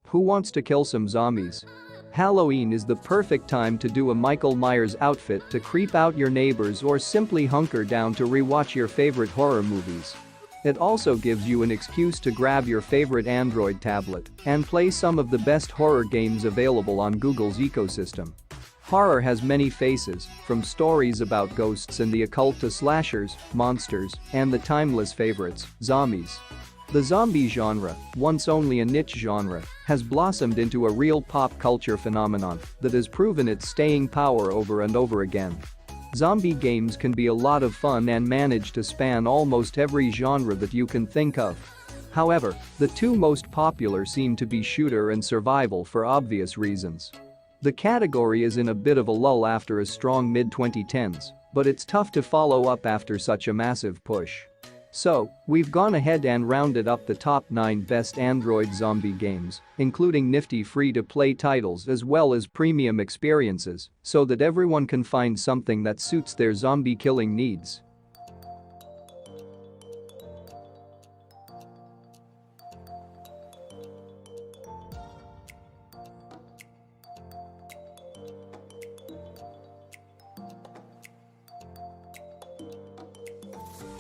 Who wants to kill some zombies? Halloween is the perfect time to do a Michael Myers outfit to creep out your neighbors or simply hunker down to rewatch your favorite horror movies. It also gives you an excuse to grab your favorite Android tablet and play some of the best horror games available on Google's ecosystem. Horror has many faces, from stories about ghosts and the occult to slashers, monsters, and the timeless favorites, zombies. The zombie genre, once only a niche genre, has blossomed into a real pop culture phenomenon that has proven its staying power over and over again. Zombie games can be a lot of fun and manage to span almost every genre that you can think of. However, the two most popular seem to be shooter and survival for obvious reasons. The category is in a bit of a lull after a strong mid-2010s, but it's tough to follow up after such a massive push. So, we've gone ahead and rounded up the top 9 best Android zombie games, including nifty free-to-play titles as well as premium experiences, so that everyone can find something that suits their zombie killing needs.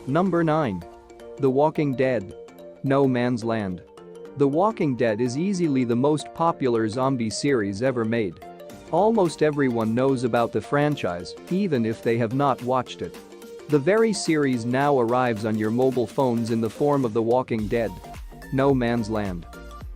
Number 9. The Walking Dead. No Man's Land. The Walking Dead is easily the most popular zombie series ever made. Almost everyone knows about the franchise, even if they have not watched it. The very series now arrives on your mobile phones in the form of The Walking Dead. No Man's Land.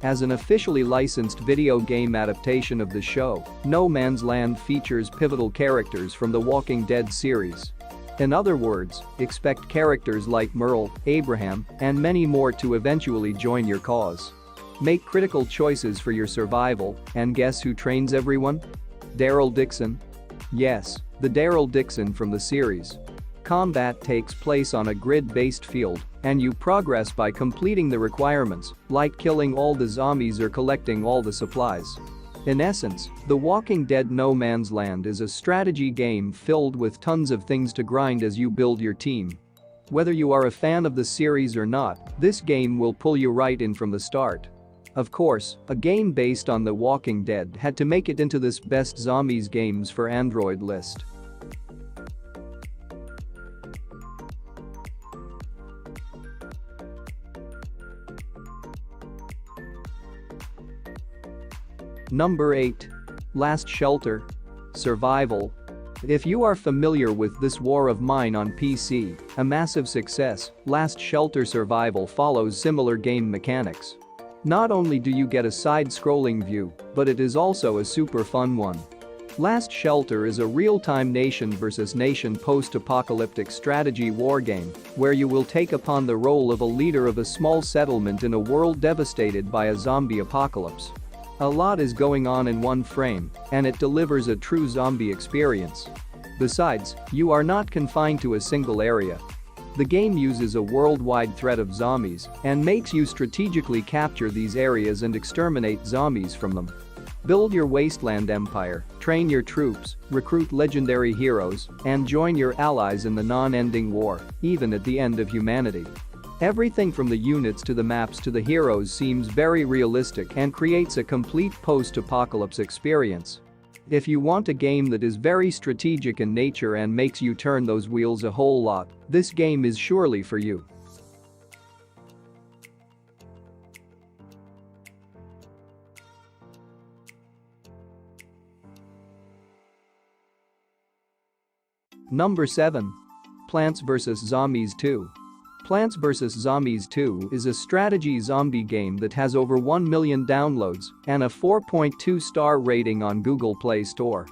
As an officially licensed video game adaptation of the show, No Man's Land features pivotal characters from the Walking Dead series. In other words, expect characters like Merle, Abraham, and many more to eventually join your cause. Make critical choices for your survival, and guess who trains everyone? Daryl Dixon. Yes, the Daryl Dixon from the series. Combat takes place on a grid-based field, and you progress by completing the requirements, like killing all the zombies or collecting all the supplies. In essence, The Walking Dead No Man's Land is a strategy game filled with tons of things to grind as you build your team. Whether you are a fan of the series or not, this game will pull you right in from the start. Of course, a game based on The Walking Dead had to make it into this Best Zombies Games for Android list. Number 8. Last Shelter. Survival. If you are familiar with This War of Mine on PC, a massive success, Last Shelter Survival follows similar game mechanics. Not only do you get a side-scrolling view, but it is also a super fun one. Last Shelter is a real-time nation versus nation post-apocalyptic strategy wargame where you will take upon the role of a leader of a small settlement in a world devastated by a zombie apocalypse. A lot is going on in one frame, and it delivers a true zombie experience. Besides, you are not confined to a single area. The game uses a worldwide threat of zombies and makes you strategically capture these areas and exterminate zombies from them. Build your wasteland empire, train your troops, recruit legendary heroes, and join your allies in the non-ending war, even at the end of humanity. Everything from the units to the maps to the heroes seems very realistic and creates a complete post-apocalypse experience. If you want a game that is very strategic in nature and makes you turn those wheels a whole lot, this game is surely for you. Number 7. Plants vs. Zombies 2. Plants vs. Zombies 2 is a strategy zombie game that has over 1 million downloads and a 4.2-star rating on Google Play Store.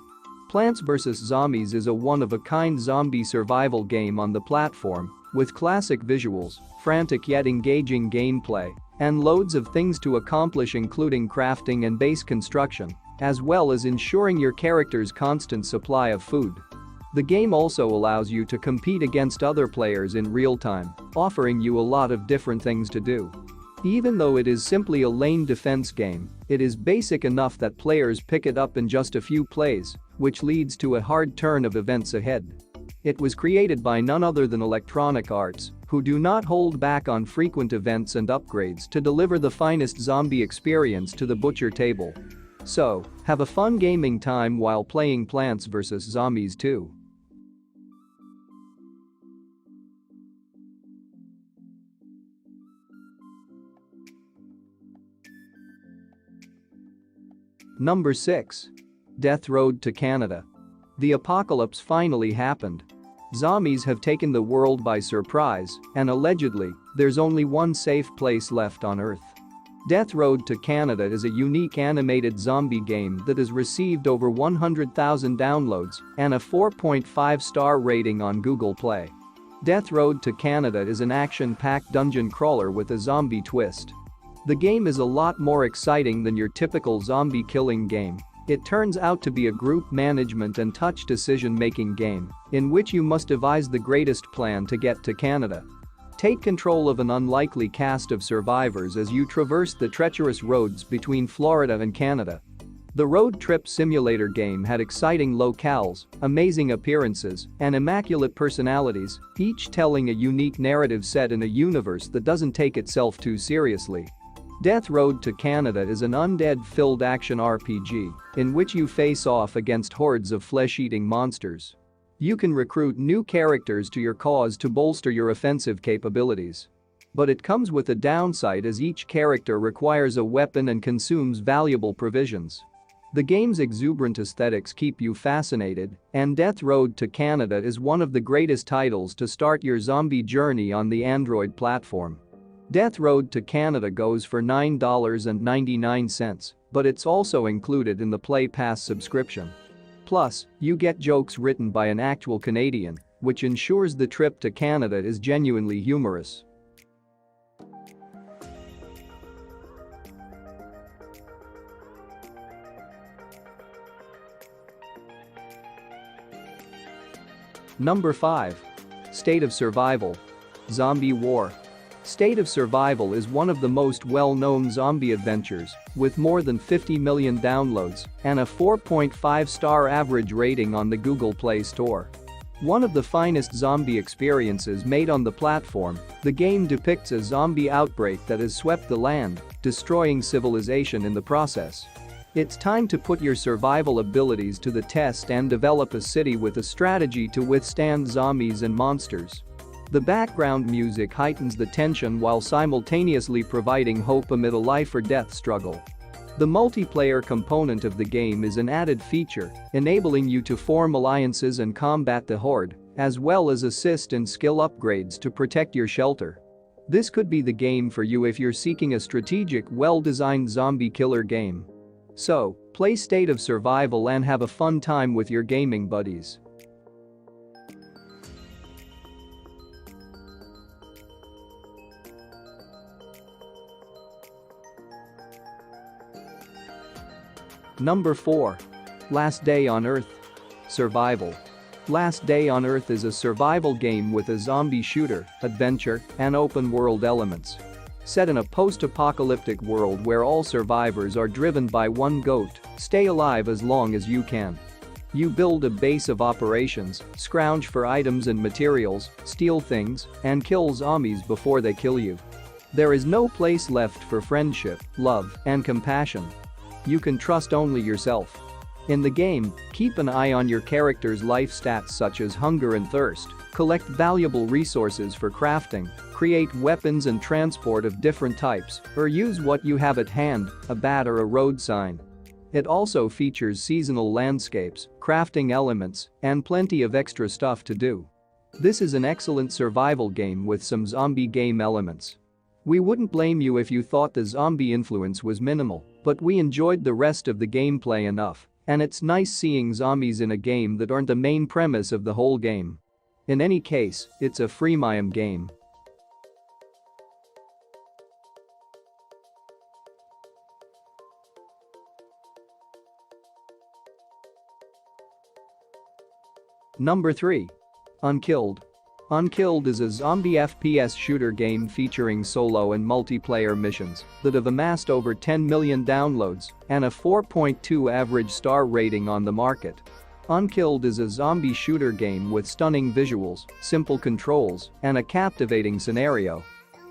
Plants vs. Zombies is a one-of-a-kind zombie survival game on the platform, with classic visuals, frantic yet engaging gameplay, and loads of things to accomplish including crafting and base construction, as well as ensuring your character's constant supply of food. The game also allows you to compete against other players in real time, offering you a lot of different things to do. Even though it is simply a lane defense game, it is basic enough that players pick it up in just a few plays, which leads to a hard turn of events ahead. It was created by none other than Electronic Arts, who do not hold back on frequent events and upgrades to deliver the finest zombie experience to the butcher table. So, have a fun gaming time while playing Plants vs. Zombies 2. Number 6. Death Road to Canada. The apocalypse finally happened. Zombies have taken the world by surprise, and allegedly, there's only one safe place left on Earth. Death Road to Canada is a unique animated zombie game that has received over 100,000 downloads and a 4.5-star rating on Google Play. Death Road to Canada is an action-packed dungeon crawler with a zombie twist. The game is a lot more exciting than your typical zombie killing game. It turns out to be a group management and touch decision-making game, in which you must devise the greatest plan to get to Canada. Take control of an unlikely cast of survivors as you traverse the treacherous roads between Florida and Canada. The road trip simulator game had exciting locales, amazing appearances, and immaculate personalities, each telling a unique narrative set in a universe that doesn't take itself too seriously. Death Road to Canada is an undead-filled action RPG in which you face off against hordes of flesh-eating monsters. You can recruit new characters to your cause to bolster your offensive capabilities. But it comes with a downside as each character requires a weapon and consumes valuable provisions. The game's exuberant aesthetics keep you fascinated, and Death Road to Canada is one of the greatest titles to start your zombie journey on the Android platform. Death Road to Canada goes for $9.99, but it's also included in the Play Pass subscription. Plus, you get jokes written by an actual Canadian, which ensures the trip to Canada is genuinely humorous. Number 5. State of Survival. Zombie War. State of Survival is one of the most well-known zombie adventures, with more than 50 million downloads and a 4.5-star average rating on the Google Play Store. One of the finest zombie experiences made on the platform, the game depicts a zombie outbreak that has swept the land, destroying civilization in the process. It's time to put your survival abilities to the test and develop a city with a strategy to withstand zombies and monsters. The background music heightens the tension while simultaneously providing hope amid a life-or-death struggle. The multiplayer component of the game is an added feature, enabling you to form alliances and combat the horde, as well as assist in skill upgrades to protect your shelter. This could be the game for you if you're seeking a strategic, well-designed zombie killer game. So, play State of Survival and have a fun time with your gaming buddies. Number 4. Last Day on Earth. Survival. Last Day on Earth is a survival game with a zombie shooter, adventure, and open-world elements. Set in a post-apocalyptic world where all survivors are driven by one goal: stay alive as long as you can. You build a base of operations, scrounge for items and materials, steal things, and kill zombies before they kill you. There is no place left for friendship, love, and compassion. You can trust only yourself. In the game, keep an eye on your character's life stats such as hunger and thirst, collect valuable resources for crafting, create weapons and transport of different types, or use what you have at hand, a bat or a road sign. It also features seasonal landscapes, crafting elements, and plenty of extra stuff to do. This is an excellent survival game with some zombie game elements. We wouldn't blame you if you thought the zombie influence was minimal, but we enjoyed the rest of the gameplay enough, and it's nice seeing zombies in a game that aren't the main premise of the whole game. In any case, it's a freemium game. Number 3. Unkilled. Unkilled is a zombie FPS shooter game featuring solo and multiplayer missions that have amassed over 10 million downloads and a 4.2 average star rating on the market. Unkilled is a zombie shooter game with stunning visuals, simple controls, and a captivating scenario.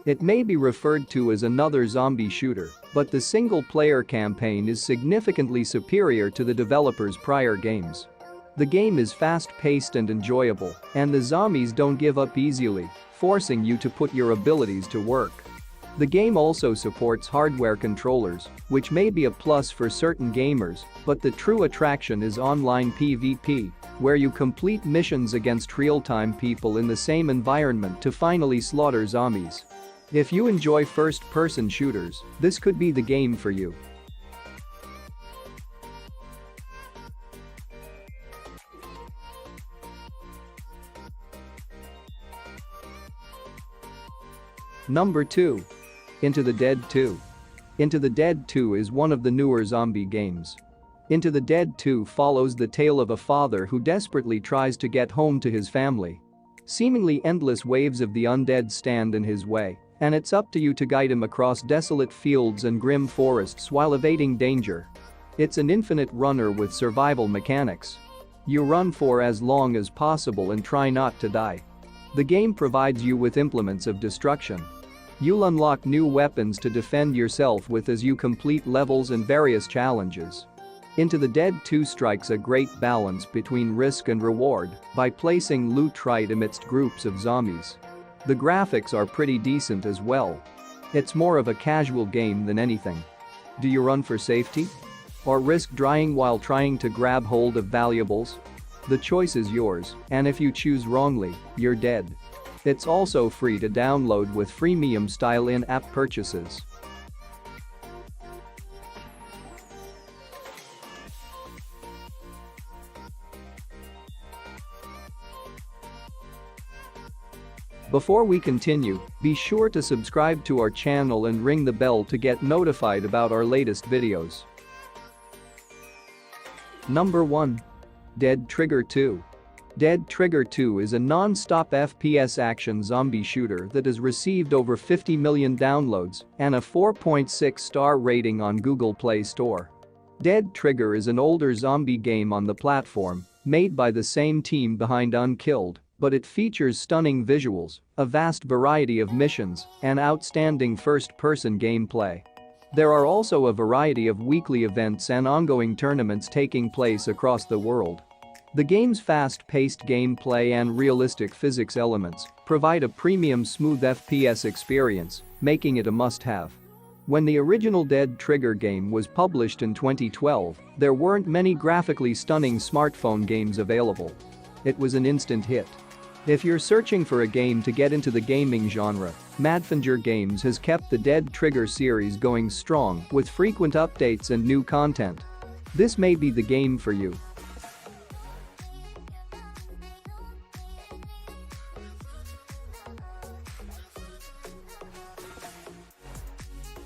It may be referred to as another zombie shooter, but the single-player campaign is significantly superior to the developer's prior games. The game is fast-paced and enjoyable, and the zombies don't give up easily, forcing you to put your abilities to work. The game also supports hardware controllers, which may be a plus for certain gamers, but the true attraction is online PvP, where you complete missions against real-time people in the same environment to finally slaughter zombies. If you enjoy first-person shooters, this could be the game for you. Number 2. Into the Dead 2. Into the Dead 2 is one of the newer zombie games. Into the Dead 2 follows the tale of a father who desperately tries to get home to his family. Seemingly endless waves of the undead stand in his way, and it's up to you to guide him across desolate fields and grim forests while evading danger. It's an infinite runner with survival mechanics. You run for as long as possible and try not to die. The game provides you with implements of destruction. You'll unlock new weapons to defend yourself with as you complete levels and various challenges. Into the Dead 2 strikes a great balance between risk and reward by placing loot right amidst groups of zombies. The graphics are pretty decent as well. It's more of a casual game than anything. Do you run for safety? Or risk dying while trying to grab hold of valuables? The choice is yours, and if you choose wrongly, you're dead. It's also free to download with freemium-style in-app purchases. Before we continue, be sure to subscribe to our channel and ring the bell to get notified about our latest videos. Number 1. Dead Trigger 2. Dead Trigger 2 is a non-stop FPS action zombie shooter that has received over 50 million downloads and a 4.6-star rating on Google Play Store. Dead Trigger is an older zombie game on the platform, made by the same team behind Unkilled, but it features stunning visuals, a vast variety of missions, and outstanding first-person gameplay. There are also a variety of weekly events and ongoing tournaments taking place across the world. The game's fast-paced gameplay and realistic physics elements provide a premium smooth FPS experience, making it a must-have. When the original Dead Trigger game was published in 2012, there weren't many graphically stunning smartphone games available. It was an instant hit. If you're searching for a game to get into the gaming genre, Madfinger Games has kept the Dead Trigger series going strong with frequent updates and new content. This may be the game for you.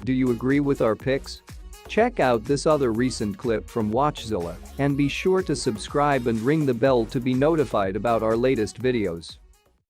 Do you agree with our picks? Check out this other recent clip from WatchZilla and be sure to subscribe and ring the bell to be notified about our latest videos.